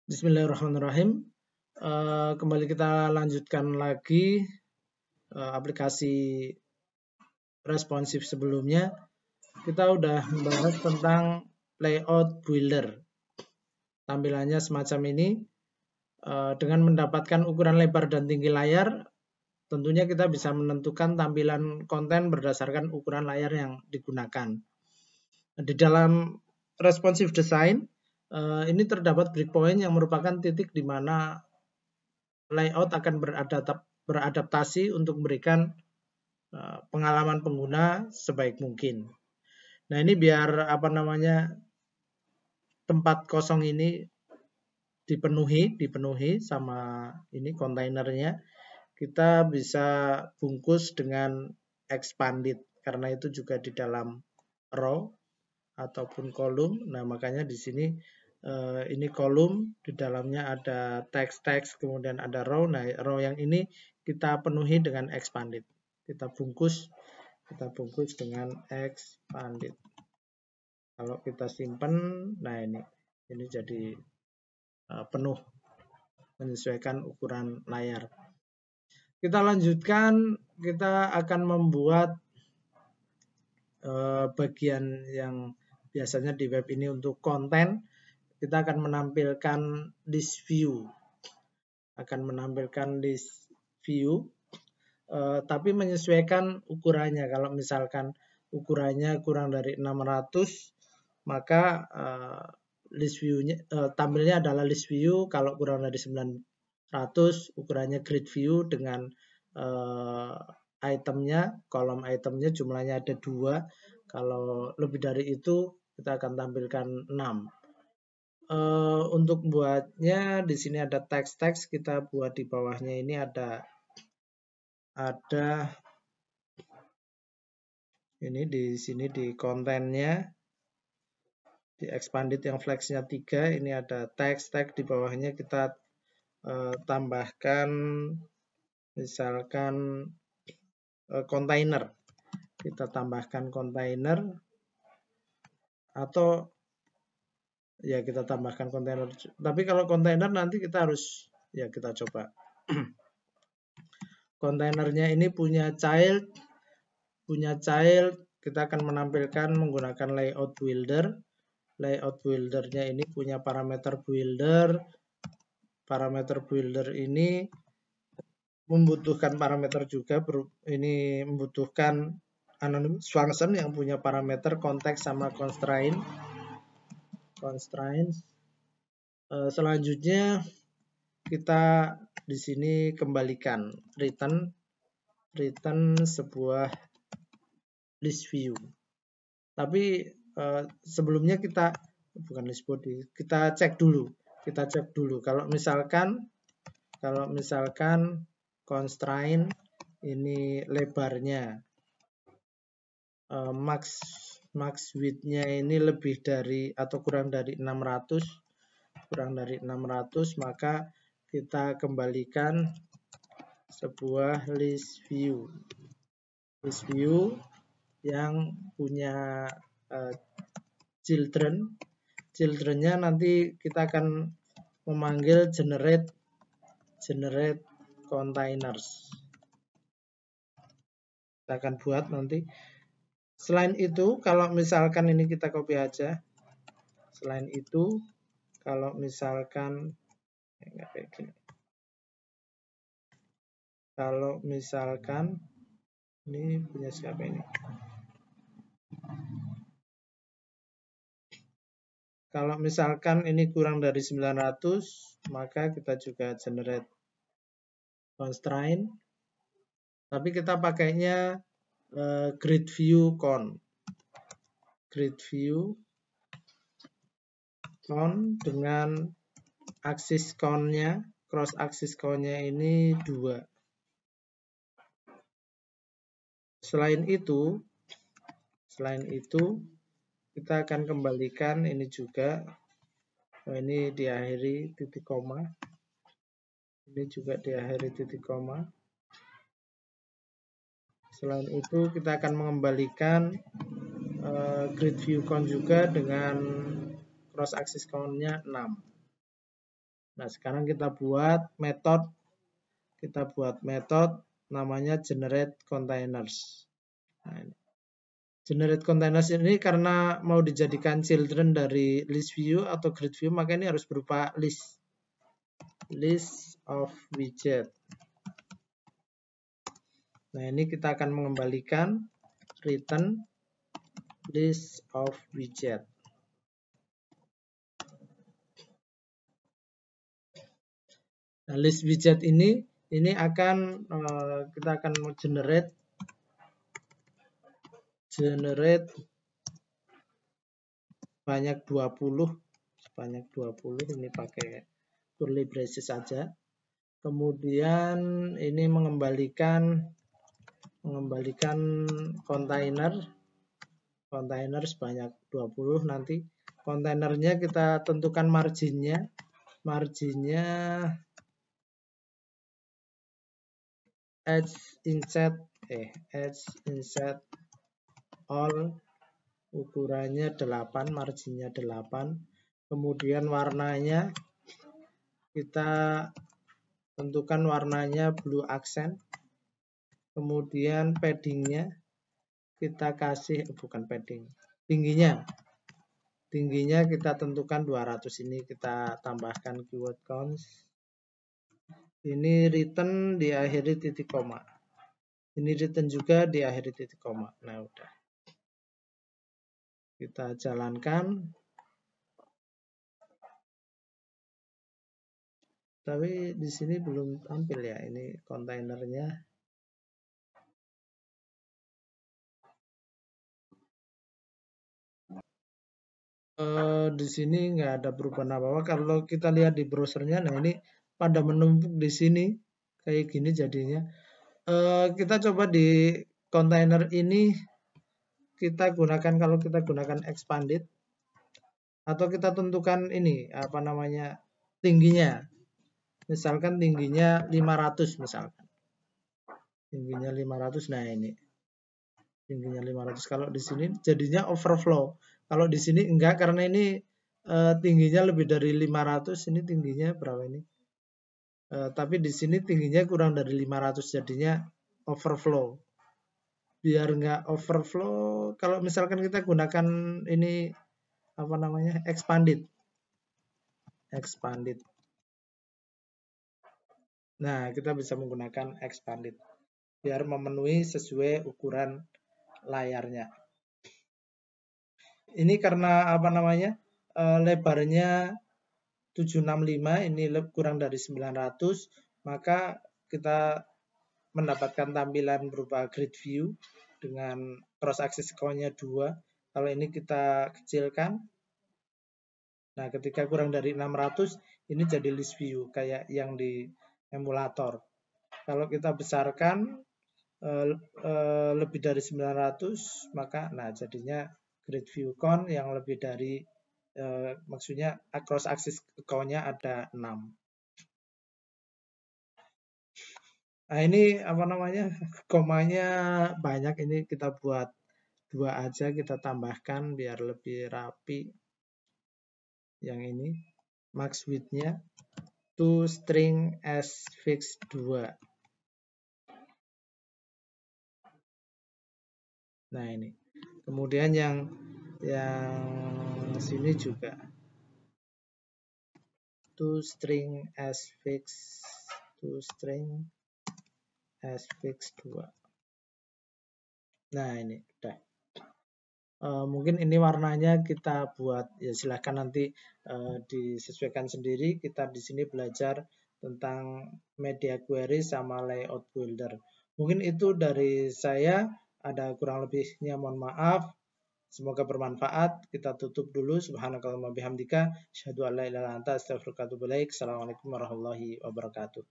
Bismillahirrahmanirrahim. Kembali kita lanjutkan lagi aplikasi responsif sebelumnya. Kita udah membahas tentang layout builder. Tampilannya semacam ini. Dengan mendapatkan ukuran lebar dan tinggi layar, tentunya kita bisa menentukan tampilan konten berdasarkan ukuran layar yang digunakan. Di dalam responsive design, ini terdapat breakpoint yang merupakan titik di mana layout akan beradaptasi untuk memberikan pengalaman pengguna sebaik mungkin. Nah, ini biar tempat kosong ini dipenuhi sama ini kontainernya, kita bisa bungkus dengan expanded karena itu juga di dalam row ataupun kolom. Nah, makanya di sini ini kolom, di dalamnya ada teks, kemudian ada row. Nah, row yang ini kita penuhi dengan expanded. Kita bungkus dengan expanded. Kalau kita simpan, nah ini jadi penuh menyesuaikan ukuran layar. Kita lanjutkan, kita akan membuat bagian yang biasanya di web ini untuk konten. Kita akan menampilkan list view. Tapi menyesuaikan ukurannya. Kalau misalkan ukurannya kurang dari 600, maka list view-nya tampilnya adalah list view. Kalau kurang dari 900, ukurannya grid view dengan itemnya, kolom itemnya jumlahnya ada 2. Kalau lebih dari itu, kita akan tampilkan 6. Untuk buatnya di sini ada teks, kita buat di bawahnya ini ada ini di sini di kontennya, di expanded yang flexnya 3, ini ada teks di bawahnya kita tambahkan misalkan kontainer. Kita tambahkan kontainer atau ya kita tambahkan kontainer. Tapi kalau kontainer nanti kita harus kita coba. Kontainernya ini punya child, kita akan menampilkan menggunakan layout builder. Layout buildernya ini punya parameter builder. Parameter builder ini membutuhkan parameter juga, ini membutuhkan anonymous function yang punya parameter konteks sama constraint. Selanjutnya kita di sini kembalikan return sebuah list view. Tapi sebelumnya kita list body, kita cek dulu. Kalau misalkan constraint ini lebarnya max width-nya ini lebih dari atau kurang dari 600, maka kita kembalikan sebuah list view yang punya children-nya nanti kita akan memanggil generate containers. Kita akan buat nanti. Selain itu, kalau misalkan ini kita copy aja. Selain itu, kalau misalkan ini punya siapa ini? Kalau misalkan ini kurang dari 900, maka kita juga generate constraint. Tapi kita pakainya grid view con dengan axis con-nya, cross axis con-nya ini 2. Selain itu kita akan kembalikan ini juga. Ini diakhiri titik koma. Ini juga diakhiri titik koma. Selain itu kita akan mengembalikan grid view con juga dengan cross axis con-nya 6. Nah, sekarang kita buat metode namanya generate containers. Nah, ini. Generate containers ini karena mau dijadikan children dari list view atau grid view, maka ini harus berupa list of widget. Nah, ini kita akan mengembalikan return list of widget. Nah, list widget ini akan kita akan generate sebanyak 20 ini pakai curly braces saja. Kemudian ini mengembalikan kontainer sebanyak 20. Nanti kontainernya kita tentukan marginnya edge inside all, ukurannya 8, marginnya 8. Kemudian warnanya kita tentukan warnanya blue accent. Kemudian paddingnya kita kasih, tingginya kita tentukan 200. Ini kita tambahkan keyword counts. Ini return diakhiri titik koma. Ini return juga diakhiri titik koma. Nah, udah. Kita jalankan. Tapi di sini belum tampil ya, ini kontainernya. Di sini nggak ada perubahan apa-apa. Kalau kita lihat di browsernya, nah ini pada menumpuk di sini kayak gini jadinya. Kita coba di kontainer ini kita gunakan, kalau kita gunakan expanded atau kita tentukan ini apa namanya tingginya. Misalkan tingginya 500 misalkan. Tingginya 500. Nah, ini. Tingginya 500. Kalau di sini jadinya overflow. Kalau di sini enggak, karena ini tingginya lebih dari 500. Ini tingginya berapa ini? Tapi di sini tingginya kurang dari 500, jadinya overflow. Biar enggak overflow, kalau misalkan kita gunakan ini apa namanya? Expanded. Nah, kita bisa menggunakan expanded biar memenuhi sesuai ukuran layarnya. Ini karena apa namanya? Lebarnya 765, ini kurang dari 900, maka kita mendapatkan tampilan berupa grid view dengan cross axis count-nya 2. Kalau ini kita kecilkan, nah ketika kurang dari 600, ini jadi list view kayak yang di emulator. Kalau kita besarkan lebih dari 900, maka nah jadinya grid view count yang lebih dari maksudnya cross axis count-nya ada 6. Nah, ini apa namanya? Komanya banyak, ini kita buat 2 aja, kita tambahkan biar lebih rapi. Yang ini max width-nya to string as fix 2. Nah, ini. Kemudian yang sini juga to string as fix 2. Nah, ini udah. Mungkin ini warnanya kita buat, ya silahkan nanti disesuaikan sendiri. Kita di sini belajar tentang media query sama layout builder. Mungkin itu dari saya, ada kurang lebihnya mohon maaf. Semoga bermanfaat. Kita tutup dulu. Subhanakallahumma bihamdika, asyhadu an la ilaha illa anta, astaghfiruka wa atubu ilaik. Assalamualaikum warahmatullahi wabarakatuh.